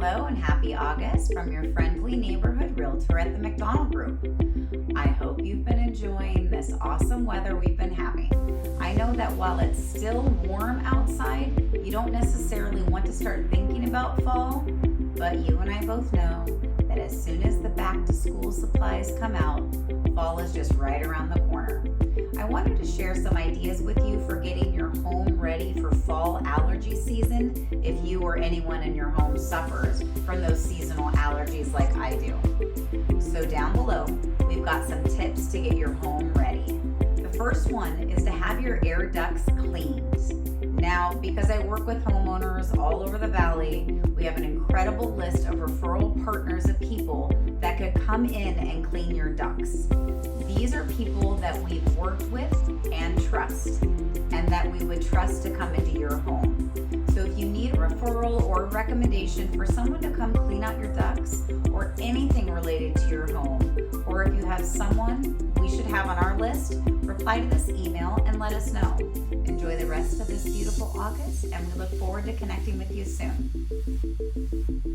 Hello and happy August from your friendly neighborhood realtor at the McDonald Group. I hope you've been enjoying this awesome weather we've been having. I know that while it's still warm outside, you don't necessarily want to start thinking about fall, but you and I both know that as soon as the back to school supplies come out, fall is just right around the corner. I wanted to share some ideas with you for getting your home ready for fall allergy season if you or anyone in your home suffers from those seasonal allergies like I do. So down below, we've got some tips to get your home ready. The first one is to have your air ducts cleaned. Now, because I work with homeowners all over the valley, we have an incredible list of referral partners of people that could come in and clean your ducts. These are people that we've worked with and trust, and that we would trust to come into your home. So if you need a referral or a recommendation for someone to come clean out your ducts or anything related to your home, or if you have someone we should have on our list, reply to this email and let us know. Enjoy the rest of this beautiful August, and we look forward to connecting with you soon.